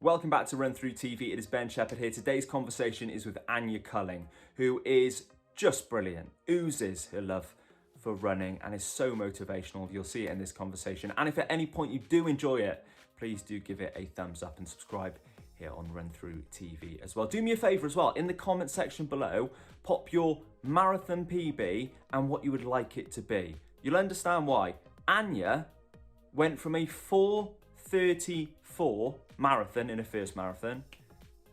Welcome back to Run Through TV. It is Ben Sheppard here. Today's conversation is with Anya Culling, who is just brilliant, oozes her love for running and is so motivational. You'll see it in this conversation. And if at any point you do enjoy it, please do give it a thumbs up and subscribe here on Run Through TV as well. Do me a favour as well, in the comment section below, pop your marathon PB and what you would like it to be. You'll understand why. Anya went from a 4:34 marathon in her first marathon.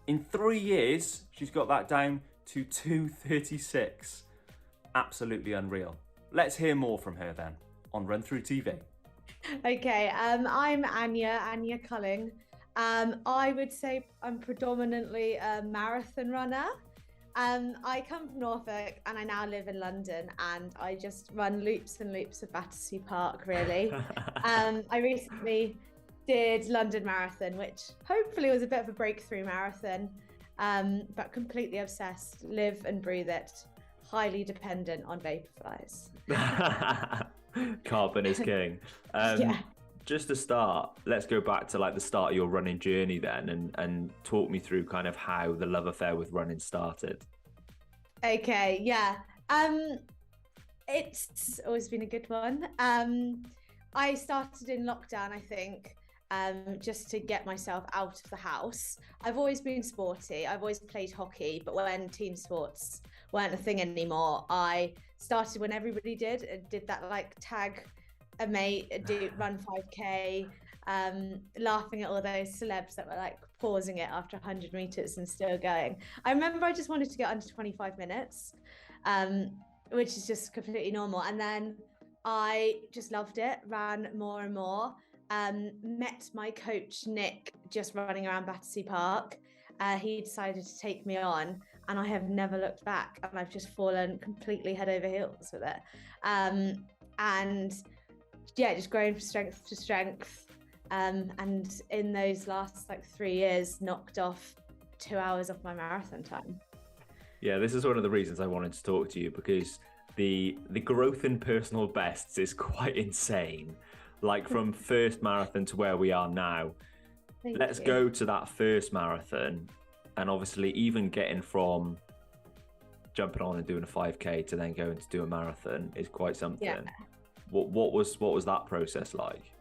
In 3 years, she's got that down to 2:36. Absolutely unreal. Let's hear more from her then on Run Through TV. Okay, I'm Anya Culling. I would say I'm predominantly a marathon runner. I come from Norfolk and I now live in London, and I just run loops and loops of Battersea Park, really. I recently did London Marathon, which hopefully was a bit of a breakthrough marathon, but completely obsessed, live and breathe it, highly dependent on vaporflies. Carbon is king. Yeah. Just to start, let's go back to like the start of your running journey then, and talk me through kind of how the love affair with running started. Okay, yeah. It's always been a good one. I started in lockdown, I think, just to get myself out of the house. I've always been sporty. I've always played hockey, but when team sports weren't a thing anymore, I started when everybody did that like tag a mate, run 5K, laughing at all those celebs that were like pausing it after 100 meters and still going. I remember I just wanted to get under 25 minutes, which is just completely normal. And then I just loved it, ran more and more. Met my coach, Nick, just running around Battersea Park. He decided to take me on, and I have never looked back, and I've just fallen completely head over heels with it. And yeah, just growing from strength to strength. And in those last like 3 years, knocked off 2 hours off my marathon time. Yeah, this is one of the reasons I wanted to talk to you, because the growth in personal bests is quite insane. Like from first marathon to where we are now. Let's go to that first marathon, and obviously even getting from jumping on and doing a 5K to then going to do a marathon is quite something. Yeah. What was that process like?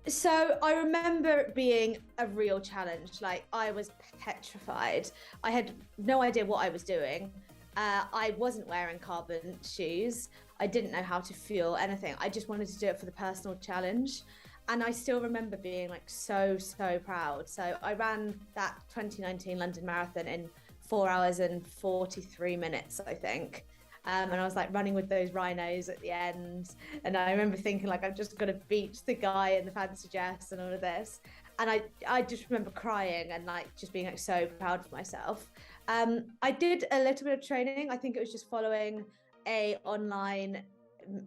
So I remember it being a real challenge. Like, I was petrified. I had no idea what I was doing. I wasn't wearing carbon shoes. I didn't know how to fuel anything. I just wanted to do it for the personal challenge. And I still remember being like so proud. So I ran that 2019 London Marathon in 4 hours and 43 minutes, I think. And I was like running with those rhinos at the end. And I remember thinking like, I'm just going to beat the guy in the fancy dress and all of this. And I just remember crying and like just being like so proud of myself. I did a little bit of training. I think it was just following a online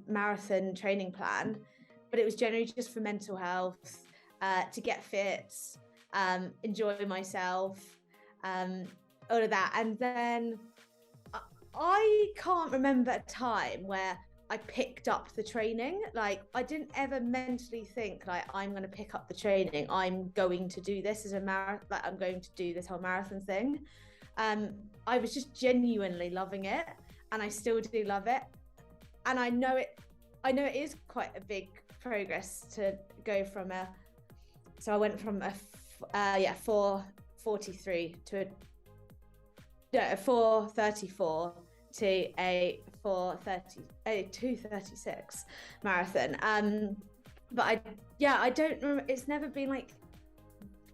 marathon training plan, but it was generally just for mental health, to get fit, enjoy myself, all of that. And then I can't remember a time where I picked up the training. Like, I didn't ever mentally think like, I'm going to pick up the training. I'm going to do this as a marathon. Like, I'm going to do this whole marathon thing. I was just genuinely loving it, and I still do love it. And I know it is quite a big progress to go from so I went from a 4:43 to a 4:34 to a 2:36 marathon. But I don't remember. It's never been like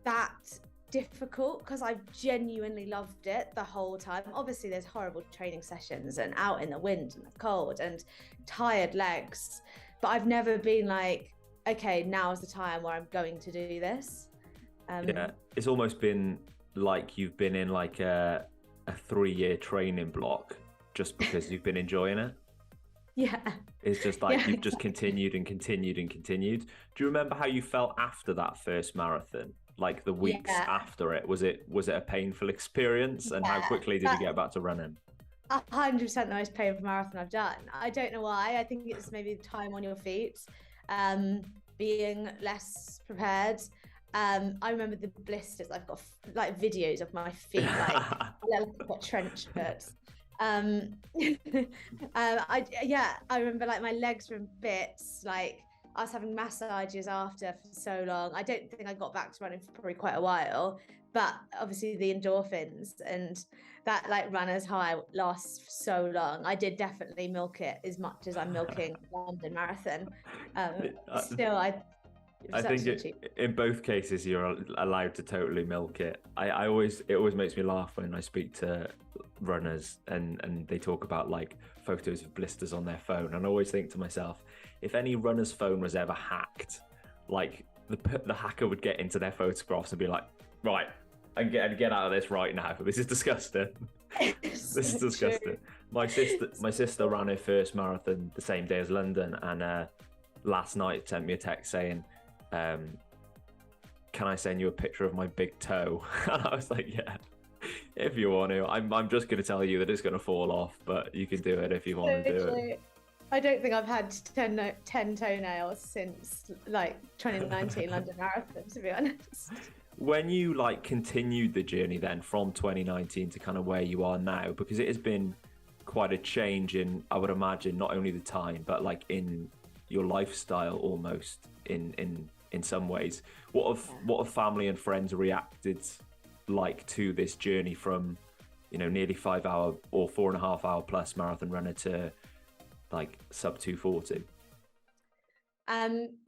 that difficult, because I've genuinely loved it the whole time. Obviously there's horrible training sessions and out in the wind and the cold and tired legs, but I've never been like, okay, now is the time where I'm going to do this. Yeah, it's almost been like you've been in like a 3-year training block just because you've been enjoying it. Yeah, it's just like you've just continued and continued and continued. Do you remember how you felt after that first marathon? Like the weeks after it, was it a painful experience? And how quickly did you get back to running? 100% the most painful marathon I've done. I don't know why. I think it's maybe time on your feet, being less prepared. I remember the blisters. I've got like videos of my feet, like got trench foot. I remember like my legs were in bits. Like I was having massages after for so long. I don't think I got back to running for probably quite a while, but obviously the endorphins and that like runner's high lasts for so long. I did definitely milk it as much as I'm milking London Marathon. Still, I think in both cases you're allowed to totally milk it. It always makes me laugh when I speak to runners and they talk about like photos of blisters on their phone, and I always think to myself, if any runner's phone was ever hacked, like the hacker would get into their photographs and be like, right, and get out of this right now. This is disgusting. This is disgusting. True. My sister ran her first marathon the same day as London, and last night sent me a text saying, can I send you a picture of my big toe? And I was like, yeah, if you want to. I'm just going to tell you that it's going to fall off, but you can do it if you want to do it. I don't think I've had 10 toenails since like 2019 London Marathon, to be honest. When you like continued the journey then from 2019 to kind of where you are now, because it has been quite a change in, I would imagine, not only the time, but like in your lifestyle almost in some ways. What have family and friends reacted like to this journey from, you know, nearly 5 hour or 4.5 hour plus marathon runner to like sub 240?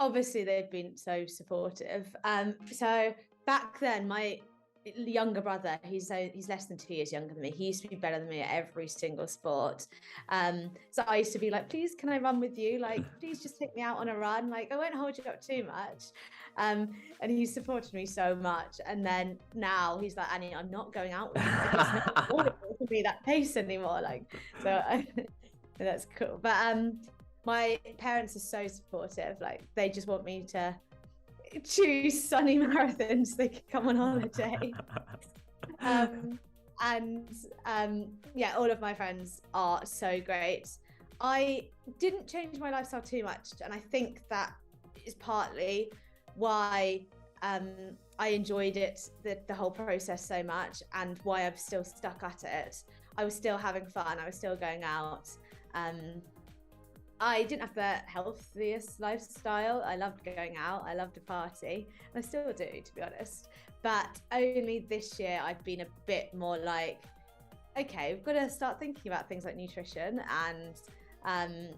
Obviously they've been so supportive. So back then, my younger brother, he's less than 2 years younger than me. He used to be better than me at every single sport. So I used to be like, please, can I run with you? Like, please just take me out on a run. Like, I won't hold you up too much. And he supported me so much. And then now he's like, Anya, I'm not going out with you. Like, it's not affordable to be that pace anymore. Like, so that's cool. But my parents are so supportive. Like, they just want me to choose sunny marathons so they can come on holiday. Yeah, all of my friends are so great. I didn't change my lifestyle too much, and I think that is partly why I enjoyed it, the whole process so much, and why I've still stuck at it. I was still having fun, I was still going out. I didn't have the healthiest lifestyle. I loved going out. I loved a party. I still do, to be honest. But only this year I've been a bit more like, okay, we've got to start thinking about things like nutrition and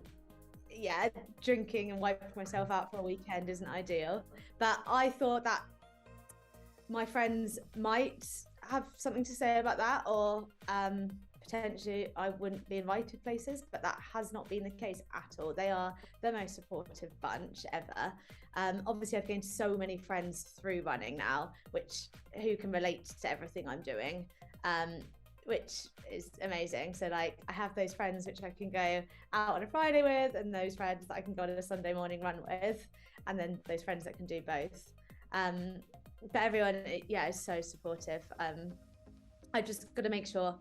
drinking and wiping myself out for a weekend isn't ideal. But I thought that my friends might have something to say about that, or potentially I wouldn't be invited places, but that has not been the case at all. They are the most supportive bunch ever. Obviously I've gained so many friends through running now, who can relate to everything I'm doing, which is amazing. So like I have those friends which I can go out on a Friday with, and those friends that I can go on a Sunday morning run with, and then those friends that can do both. But everyone, is so supportive. I just got to make sure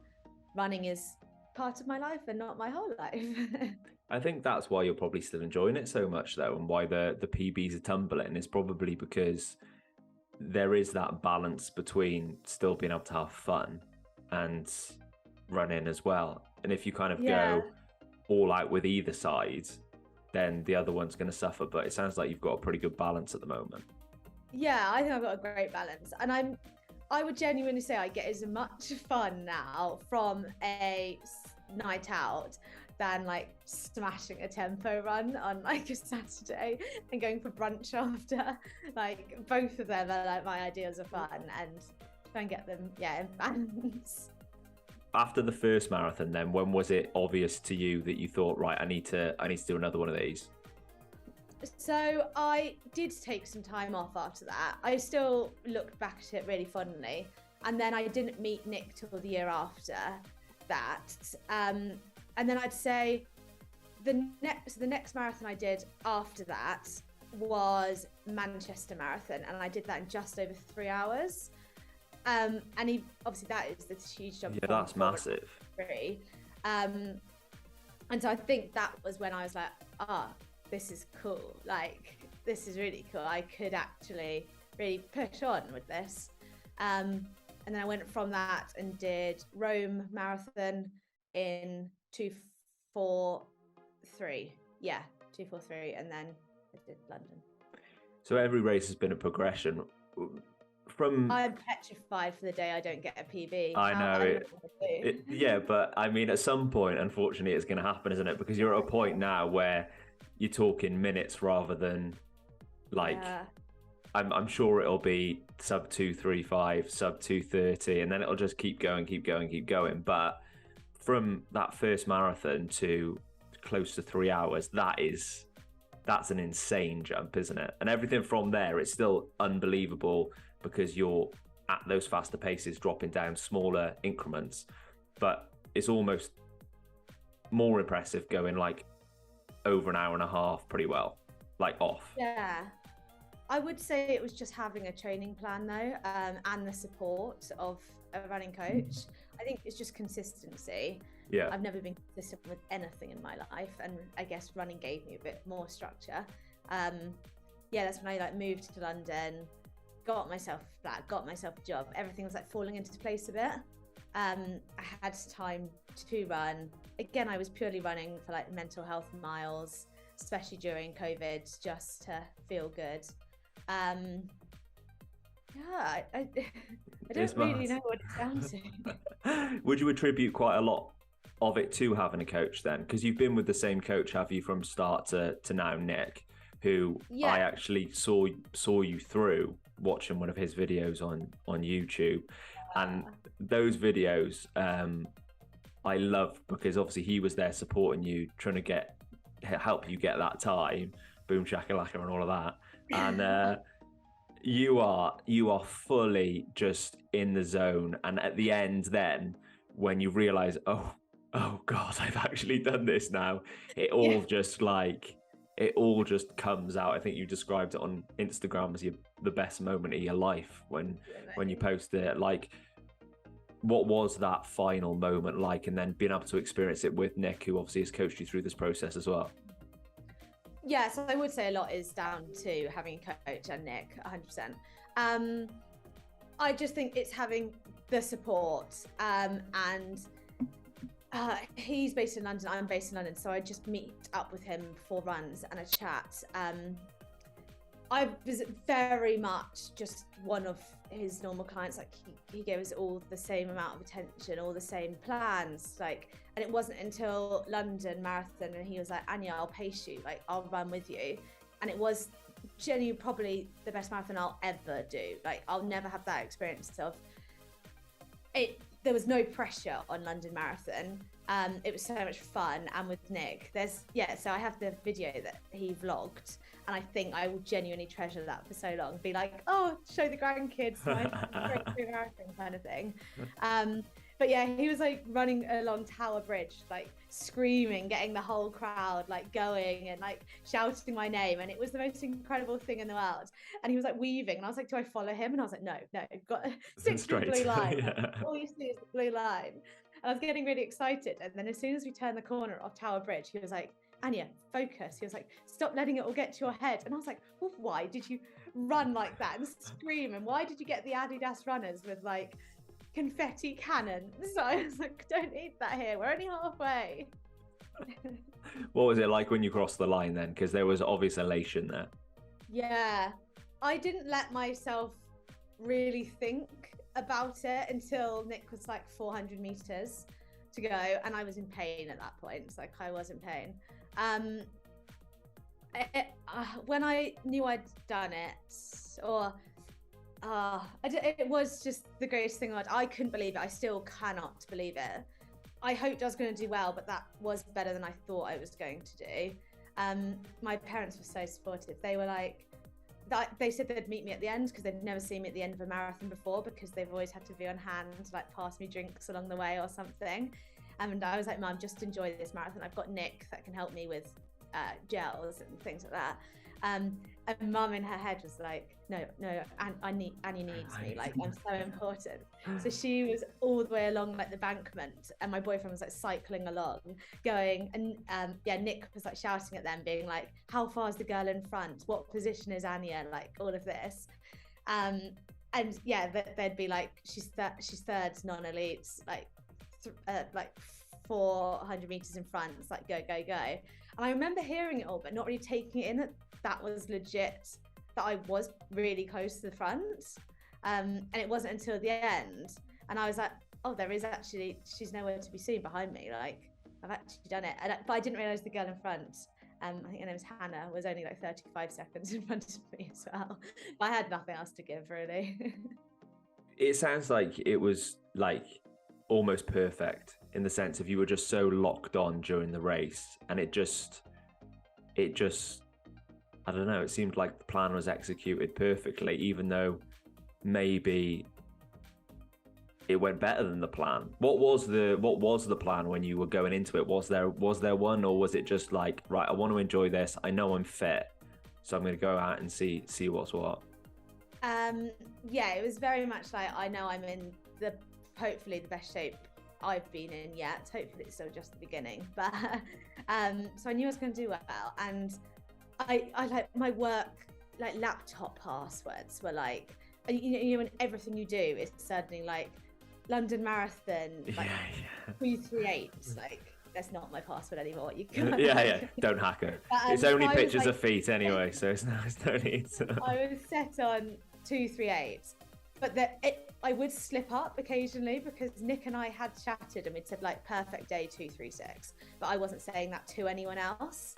running is part of my life and not my whole life. I think that's why you're probably still enjoying it so much though, and why the PBs are tumbling is probably because there is that balance between still being able to have fun and running as well. And if you kind of go all out with either side, then the other one's going to suffer. But it sounds like you've got a pretty good balance at the moment. Yeah, I think I've got a great balance, and I would genuinely say I get as much fun now from a night out than like smashing a tempo run on like a Saturday and going for brunch after. Like both of them are like my ideas of fun, and try and get them in balance. After the first marathon then, when was it obvious to you that you thought, right, I need to do another one of these? So I did take some time off after that. I still looked back at it really fondly. And then I didn't meet Nick till the year after that. And then I'd say the next marathon I did after that was Manchester Marathon. And I did that in just over 3 hours. And obviously that is the huge jump. Yeah, that's massive. And so I think that was when I was like, this is cool. Like, this is really cool. I could actually really push on with this. And then I went from that and did Rome Marathon in 2:43. Yeah, 2:43, and then I did London. So every race has been a progression. I'm petrified for the day I don't get a PB. I know yeah, but I mean, at some point, unfortunately, it's going to happen, isn't it? Because you're at a point now where you're talking minutes rather than like. Yeah. I'm sure it'll be sub 2:35, sub 2:30, and then it'll just keep going. But from that first marathon to close to 3 hours, that's an insane jump, isn't it? And everything from there, it's still unbelievable because you're at those faster paces, dropping down smaller increments. But it's almost more impressive going like over an hour and a half pretty well, like off. Yeah. I would say it was just having a training plan though, and the support of a running coach. I think it's just consistency. Yeah. I've never been consistent with anything in my life, and I guess running gave me a bit more structure. That's when I like moved to London, got myself a flat, got myself a job. Everything was like falling into place a bit. I had time to run. Again, I was purely running for like mental health miles, especially during COVID, just to feel good. I don't really know what it's down to. Would you attribute quite a lot of it to having a coach then? Because you've been with the same coach, have you, from start to now, Nick, who I actually saw you through watching one of his videos on YouTube. And those videos I love because obviously he was there supporting you, trying to help you get that time, boom shakalaka and all of that. And you are fully just in the zone. And at the end then, when you realize, oh God, I've actually done this now, it all just comes out. I think you described it on Instagram as the best moment of your life when you posted it. Like, what was that final moment like? And then being able to experience it with Nick, who obviously has coached you through this process as well. Yeah, so I would say a lot is down to having a coach and Nick, 100%. I just think it's having the support, and he's based in London, I'm based in London, so I just meet up with him before runs and a chat. I was very much just one of his normal clients. Like he gave us all the same amount of attention, all the same plans. Like, and it wasn't until London Marathon and he was like, Anya, I'll pace you. Like, I'll run with you. And it was genuinely probably the best marathon I'll ever do. Like, I'll never have that experience of it. There was no pressure on London Marathon. It was so much fun. And with Nick, so I have the video that he vlogged, and I think I will genuinely treasure that for so long. Be like, oh, show the grandkids my breakthrough marathon kind of thing. But yeah, he was like running along Tower Bridge, like screaming, getting the whole crowd like going and like shouting my name. And it was the most incredible thing in the world. And he was like weaving. And I was like, do I follow him? And I was like, no, got stick to the blue line. Yeah. All you see is the blue line. And I was getting really excited. And then as soon as we turned the corner of Tower Bridge, he was like, Anya, focus. He was like, stop letting it all get to your head. And I was like, well, why did you run like that and scream? And why did you get the Adidas runners with like confetti cannon? So I was like, don't need that here. We're only halfway. What was it like when you crossed the line then? Because there was obvious elation there. Yeah. I didn't let myself really think about it until Nick was like 400 meters to go, and I was in pain at that point. It's like I was in pain. When I knew I'd done it, it was just the greatest thing. I couldn't believe it. I still cannot believe it. I hoped I was going to do well, but that was better than I thought I was going to do. My parents were so supportive. They were like, they said they'd meet me at the end because they'd never seen me at the end of a marathon before, because they've always had to be on hand, like pass me drinks along the way or something. And I was like, Mum, just enjoy this marathon. I've got Nick that can help me with gels and things like that. And Mum in her head was like, no, Anya needs me. Like, I'm so important. So she was all the way along like the bankment, and my boyfriend was like cycling along, going, and Nick was like shouting at them, being like, how far is the girl in front? What position is Anya? Like all of this. And yeah, they'd be like, she's third non-elite, like 400 meters in front. It's like go. And I remember hearing it all, but not really taking it in that was legit, that I was really close to the front. And it wasn't until the end, and I was like, oh, there is actually, she's nowhere to be seen behind me. Like, I've actually done it. But I didn't realize the girl in front, I think her name was Hannah, was only like 35 seconds in front of me as well. But I had nothing else to give, really. It sounds like it was like almost perfect in the sense of you were just so locked on during the race, and it just I don't know, it seemed like the plan was executed perfectly, even though maybe it went better than the plan. What was the plan when you were going into it? Was there one, or was it just like, right, I want to enjoy this, I know I'm fit, so I'm going to go out and see what's what? Yeah, it was very much like, I know I'm in hopefully the best shape I've been in yet. Hopefully it's still just the beginning, but so I knew I was going to do well. And I like my work, like laptop passwords were like, you know, when everything you do is suddenly like London Marathon, like 238. Like, that's not my password anymore. You can don't hack it. It's only pictures of feet anyway, so it's no need to... I was set on 238, but I would slip up occasionally, because Nick and I had chatted and we'd said like perfect day 236, but I wasn't saying that to anyone else.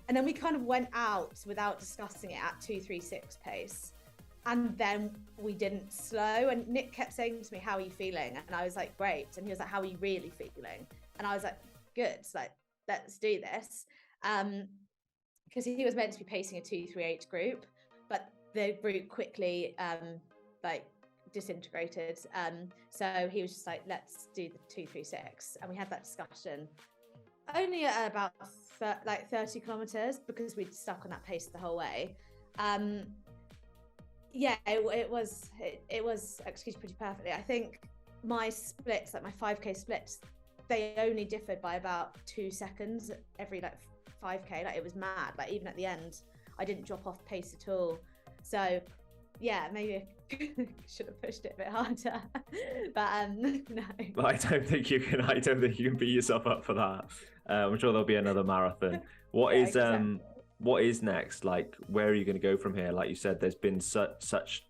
And then we kind of went out without discussing it at 236 pace. And then we didn't slow. And Nick kept saying to me, how are you feeling? And I was like, great. And he was like, how are you really feeling? And I was like, good. Like, let's do this. Because he was meant to be pacing a 238 group, but the group quickly like disintegrated. So he was just like, let's do the 236. And we had that discussion only at about 30 kilometers, because we'd stuck on that pace the whole way. It was executed pretty perfectly. I think my splits, like my 5k splits, they only differed by about 2 seconds every like 5k. Like, it was mad. Like, even at the end, I didn't drop off pace at all. So yeah, maybe I should have pushed it a bit harder. But no. I don't think you can beat yourself up for that. I'm sure there'll be another marathon. What is next? Like, where are you going to go from here? Like you said, there's been such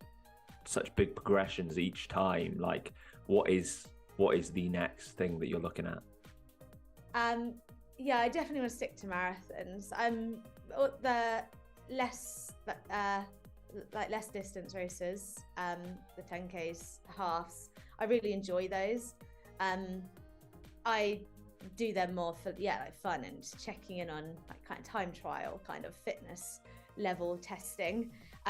big progressions each time. Like, what is the next thing that you're looking at? I definitely want to stick to marathons. The less distance races, the 10Ks, halves, I really enjoy those. I do them more for like fun and checking in on like kind of time trial, kind of fitness level testing.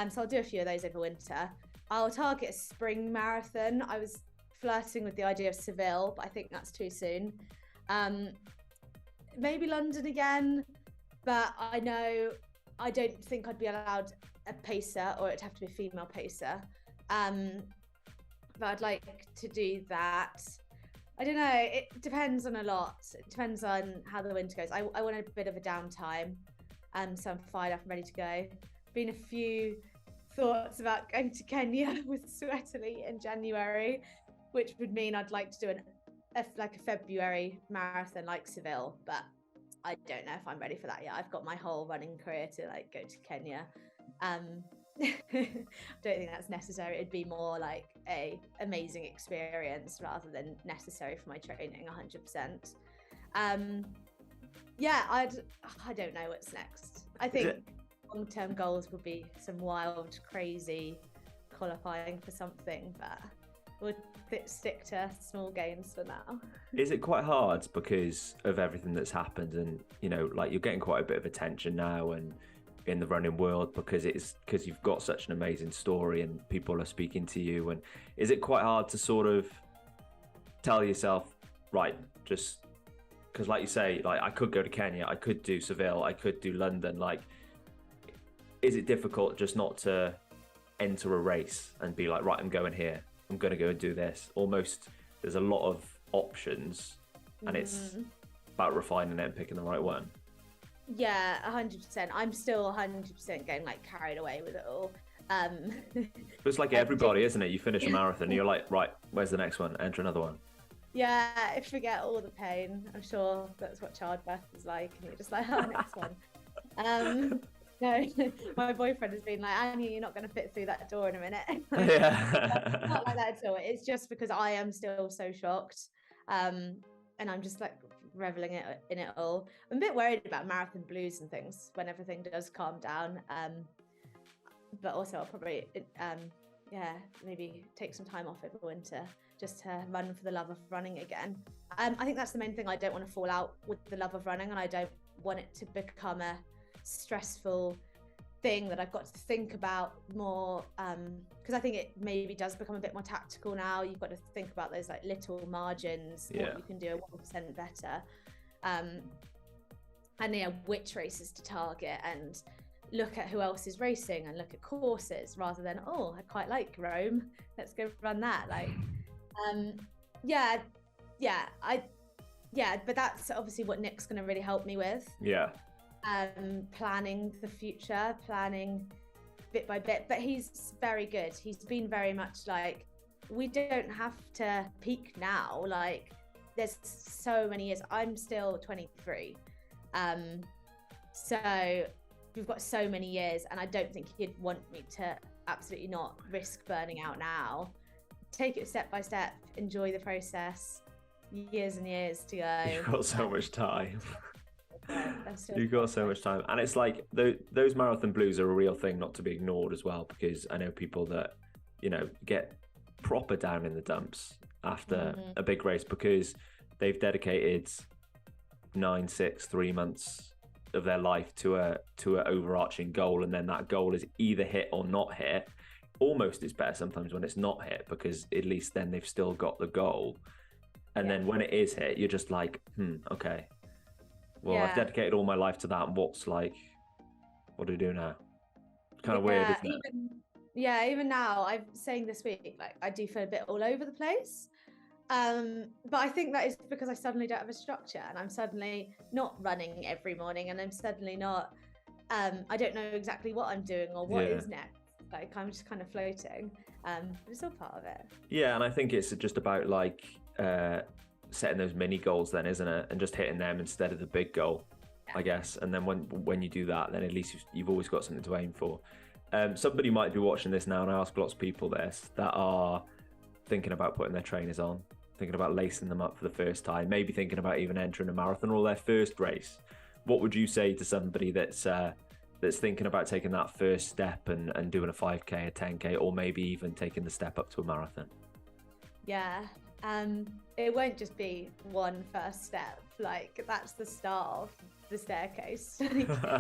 So I'll do a few of those over winter. I'll target a spring marathon. I was flirting with the idea of Seville, but I think that's too soon. Maybe London again, but I don't think I'd be allowed a pacer, or it'd have to be a female pacer. But I'd like to do that. I don't know, it depends on a lot. It depends on how the winter goes. I want a bit of a downtime, so I'm fired up and ready to go. Been a few thoughts about going to Kenya with Sweatily in January, which would mean I'd like to do a February marathon like Seville, but I don't know if I'm ready for that yet. I've got my whole running career to like go to Kenya. I don't think that's necessary. It'd be more like a amazing experience rather than necessary for my training 100%. I don't know what's next. I think long-term goals would be some wild, crazy qualifying for something, but we'll stick to small gains for now. Is it quite hard because of everything that's happened, and you know, like, you're getting quite a bit of attention now and in the running world because you've got such an amazing story and people are speaking to you, and is it quite hard to sort of tell yourself, right, just because like you say, like, I could go to Kenya, I could do Seville, I could do London, like, is it difficult just not to enter a race and be like, right, I'm going here, I'm going to go and do this? Almost there's a lot of options and it's about refining it and picking the right one. Yeah, 100%. I'm still 100% getting like carried away with it all. But it's like everybody, isn't it? You finish a marathon, and you're like, right, where's the next one? Enter another one. Yeah, I forget all the pain. I'm sure that's what childbirth is like, and you're just like, oh, next one. No, my boyfriend has been like, Anya, you're not going to fit through that door in a minute. Yeah. Not like that at all. It's just because I am still so shocked, and I'm just like reveling in it all. I'm a bit worried about marathon blues and things when everything does calm down. But also I'll probably, maybe take some time off over winter just to run for the love of running again. I think that's the main thing. I don't want to fall out with the love of running, and I don't want it to become a stressful thing that I've got to think about more, because I think it maybe does become a bit more tactical now. You've got to think about those like little margins, what you can do 1% better, and which races to target, and look at who else is racing, and look at courses rather than, oh, I quite like Rome, let's go run that. Like but that's obviously what Nick's going to really help me with. Planning the future, planning bit by bit. But he's very good. He's been very much like, we don't have to peak now. Like, there's so many years. I'm still 23. So we've got so many years, and I don't think he'd want me to absolutely not risk burning out now. Take it step by step, enjoy the process. Years and years to go. You've got so much time. You've got so much time, and it's like those marathon blues are a real thing, not to be ignored as well, because I know people that, you know, get proper down in the dumps after a big race because they've dedicated 3 months of their life to a overarching goal, and then that goal is either hit or not hit. Almost it's better sometimes when it's not hit, because at least then they've still got the goal. And then when it is hit, you're just like, okay. Well, I've dedicated all my life to that. And what do we do now? It's kind of weird, isn't it? Even now, I'm saying this week, like, I do feel a bit all over the place. But I think that is because I suddenly don't have a structure, and I'm suddenly not running every morning, and I'm suddenly not, I don't know exactly what I'm doing or what is next. Like, I'm just kind of floating. But it's all part of it. Yeah, and I think it's just about like setting those mini goals then, isn't it? And just hitting them instead of the big goal, I guess. And then when you do that, then at least you've always got something to aim for. Somebody might be watching this now, and I ask lots of people this, that are thinking about putting their trainers on, thinking about lacing them up for the first time, maybe thinking about even entering a marathon or their first race. What would you say to somebody that's thinking about taking that first step and doing a 5K, a 10K, or maybe even taking the step up to a marathon? Yeah, it won't just be one first step. Like, that's the start of the staircase.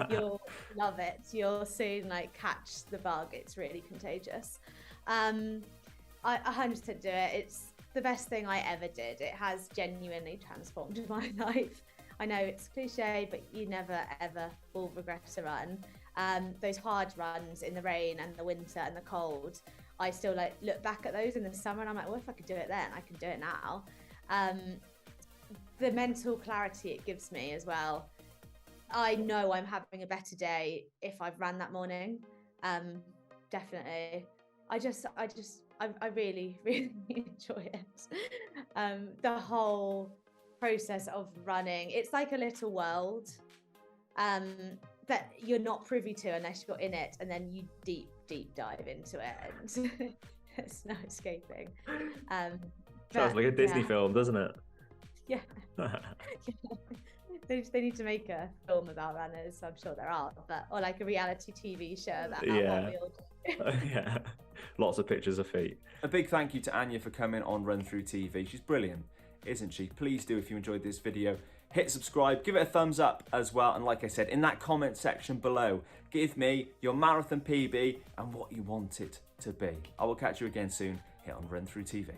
You'll love it. You'll soon like catch the bug. It's really contagious. I 100% do it. It's the best thing I ever did. It has genuinely transformed my life. I know it's cliche, but you never ever will regret a run. Those hard runs in the rain and the winter and the cold, I still like look back at those in the summer and I'm like, well, if I could do it then, I can do it now. The mental clarity it gives me as well. I know I'm having a better day if I've ran that morning. Definitely. I really, really enjoy it. The whole process of running, it's like a little world that you're not privy to unless you're in it, and then you deep dive into it, and there's no escaping. Sounds like a Disney film, doesn't it? Yeah. They need to make a film about runners. I'm sure there are, or like a reality TV show about what we all do. Yeah, lots of pictures of feet. A big thank you to Anya for coming on RunThrough TV. She's brilliant, isn't she? Please do, if you enjoyed this video, hit subscribe, give it a thumbs up as well, and like I said, in that comment section below, give me your marathon PB and what you want it to be. I will catch you again soon here on RunThrough TV.